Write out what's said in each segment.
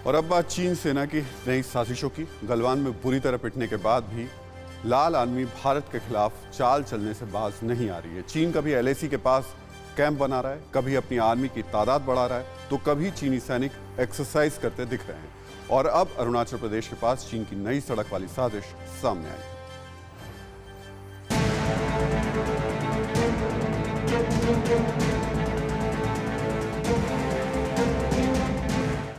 और अब बात चीन सेना की नई साजिशों की। गलवान में बुरी तरह पिटने के बाद भी लाल आर्मी भारत के खिलाफ चाल चलने से बाज नहीं आ रही है। चीन कभी एलएसी के पास कैंप बना रहा है, कभी अपनी आर्मी की तादाद बढ़ा रहा है, तो कभी चीनी सैनिक एक्सरसाइज करते दिख रहे हैं। और अब अरुणाचल प्रदेश के पास चीन की नई सड़क वाली साजिश सामने आई है।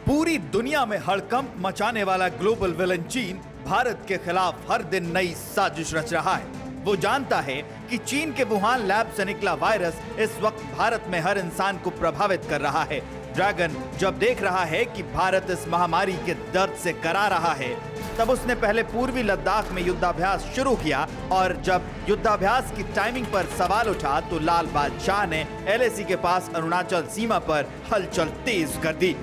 पूरी दुनिया में हड़कंप मचाने वाला ग्लोबल विलन चीन भारत के खिलाफ हर दिन नई साजिश रच रहा है। वो जानता है कि चीन के वुहान लैब से निकला वायरस इस वक्त भारत में हर इंसान को प्रभावित कर रहा है। ड्रैगन जब देख रहा है कि भारत इस महामारी के दर्द से करा रहा है, तब उसने पहले पूर्वी लद्दाख में युद्धाभ्यास शुरू किया और जब युद्धाभ्यास की टाइमिंग पर सवाल उठा तो लाल बादशाह ने एलएसी के पास अरुणाचल सीमा पर हलचल तेज कर दी।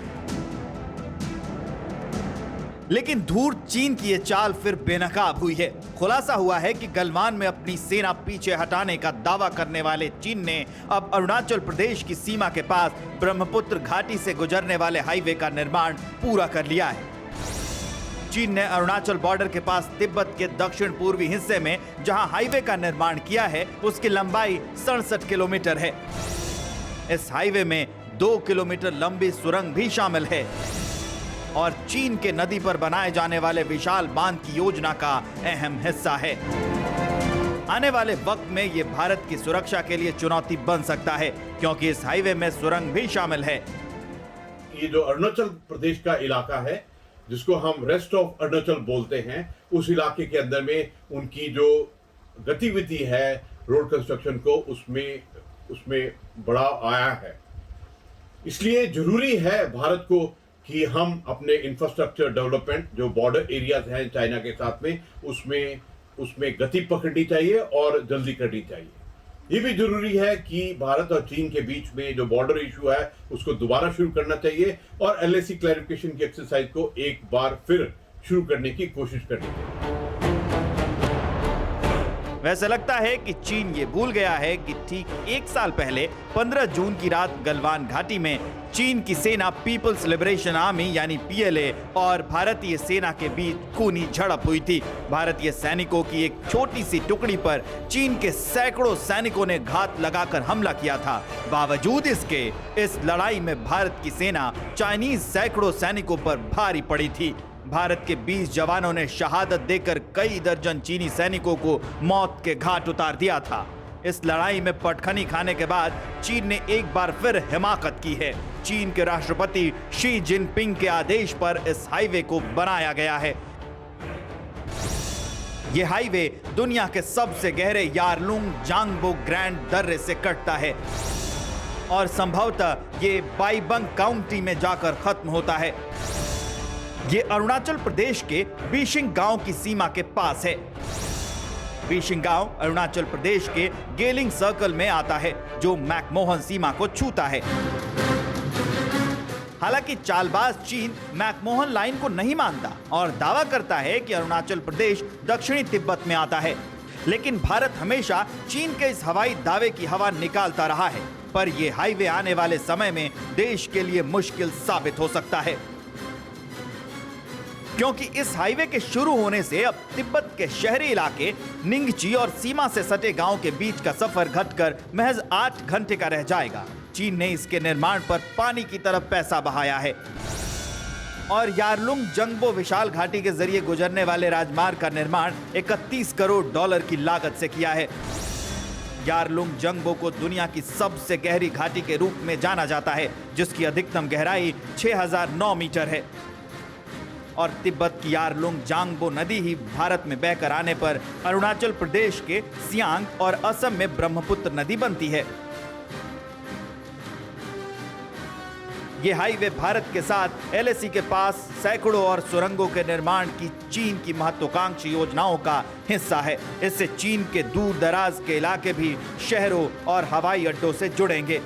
लेकिन धूर्त चीन की ये चाल फिर बेनकाब हुई है। खुलासा हुआ है कि गलवान में अपनी सेना पीछे हटाने का दावा करने वाले चीन ने अब अरुणाचल प्रदेश की सीमा के पास ब्रह्मपुत्र घाटी से गुजरने वाले हाईवे का निर्माण पूरा कर लिया है। चीन ने अरुणाचल बॉर्डर के पास तिब्बत के दक्षिण पूर्वी हिस्से में जहां हाईवे का निर्माण किया है, उसकी लंबाई 67 किलोमीटर है। इस हाईवे में 2 किलोमीटर लंबी सुरंग भी शामिल है और चीन के नदी पर बनाए जाने वाले विशाल बांध की योजना का अहम हिस्सा है। आने वाले वक्त में ये भारत की सुरक्षा के लिए चुनौती बन सकता है, क्योंकि इस हाईवे में सुरंग भी शामिल है। ये जो अरुणाचल प्रदेश का इलाका है, जिसको हम रेस्ट ऑफ अरुणाचल बोलते हैं, उस इलाके के अंदर में उनकी जो गतिविधि है रोड कंस्ट्रक्शन को, उसमें बड़ा आया है। इसलिए जरूरी है भारत को कि हम अपने इंफ्रास्ट्रक्चर डेवलपमेंट जो बॉर्डर एरियाज हैं चाइना के साथ में, उसमें गति पकड़नी चाहिए और जल्दी करनी चाहिए। ये भी जरूरी है कि भारत और चीन के बीच में जो बॉर्डर इशू है उसको दोबारा शुरू करना चाहिए और एलएसी क्लैरिफिकेशन की एक्सरसाइज को एक बार फिर शुरू करने की कोशिश करनी चाहिए। वैसे लगता है कि चीन ये भूल गया है कि ठीक 1 साल पहले 15 जून की रात गलवान घाटी में चीन की सेना पीपल्स लिबरेशन आर्मी यानी पीएलए और भारतीय सेना के बीच खूनी झड़प हुई थी। भारतीय सैनिकों की एक छोटी सी टुकड़ी पर चीन के सैकड़ों सैनिकों ने घात लगाकर हमला किया था। बावजूद इसके इस लड़ाई में भारत की सेना चाइनीज सैकड़ों सैनिकों पर भारी पड़ी थी। भारत के 20 जवानों ने शहादत देकर कई दर्जन चीनी सैनिकों को मौत के घाट उतार दिया था। इस लड़ाई में पटखनी खाने के बाद चीन ने एक बार फिर हिमाकत की है। चीन के राष्ट्रपति शी जिनपिंग के आदेश पर इस हाईवे को बनाया गया है। यह हाईवे दुनिया के सबसे गहरे यारलुंग जांगबो ग्रैंड दर्रे से कटता है और संभवतः ये बाईबंग काउंटी में जाकर खत्म होता है। ये अरुणाचल प्रदेश के बीशिंग गांव की सीमा के पास है। बीशिंग गांव अरुणाचल प्रदेश के गेलिंग सर्कल में आता है, जो मैकमोहन सीमा को छूता है। हालांकि चालबाज चीन मैकमोहन लाइन को नहीं मानता और दावा करता है कि अरुणाचल प्रदेश दक्षिणी तिब्बत में आता है। लेकिन भारत हमेशा चीन के इस हवाई दावे की हवा निकालता रहा है, पर यह हाईवे आने वाले समय में देश के लिए मुश्किल साबित हो सकता है, क्योंकि इस हाईवे के शुरू होने से अब तिब्बत के शहरी इलाके निंगची और सीमा से सटे गांव के बीच का सफर घटकर महज 8 घंटे का रह जाएगा। चीन ने इसके निर्माण पर पानी की तरफ पैसा बहाया है और यारलुंग जंगबो विशाल घाटी के जरिए गुजरने वाले राजमार्ग का निर्माण 31 करोड़ डॉलर की लागत से किया है। यारलुंग जंगबो को दुनिया की सबसे गहरी घाटी के रूप में जाना जाता है, जिसकी अधिकतम गहराई 6009 मीटर है और तिब्बत की यारलुंग जांगबो नदी ही भारत में बहकर आने पर अरुणाचल प्रदेश के सियांग और असम में ब्रह्मपुत्र नदी बनती है। ये हाईवे भारत के साथ एलएसी के पास सैकड़ों और सुरंगों के निर्माण की चीन की महत्वाकांक्षी योजनाओं का हिस्सा है। इससे चीन के दूर दराज के इलाके भी शहरों और हवाई अड्डों से जुड़ेंगे।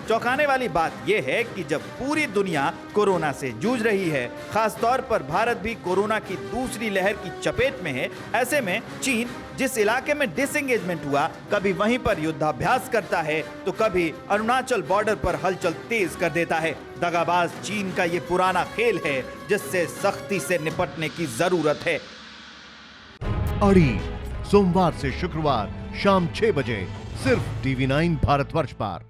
चौंकाने वाली बात यह है कि जब पूरी दुनिया कोरोना से जूझ रही है, खास तौर पर भारत भी कोरोना की दूसरी लहर की चपेट में है, ऐसे में चीन जिस इलाके में डिसएंगेजमेंट हुआ, कभी वहीं पर युद्धाभ्यास करता है तो कभी अरुणाचल बॉर्डर पर हलचल तेज कर देता है। दगाबाज चीन का ये पुराना खेल है जिससे सख्ती से निपटने की जरूरत है। अड़ी सोमवार से शुक्रवार शाम 6 बजे सिर्फ TV9 भारतवर्ष पर।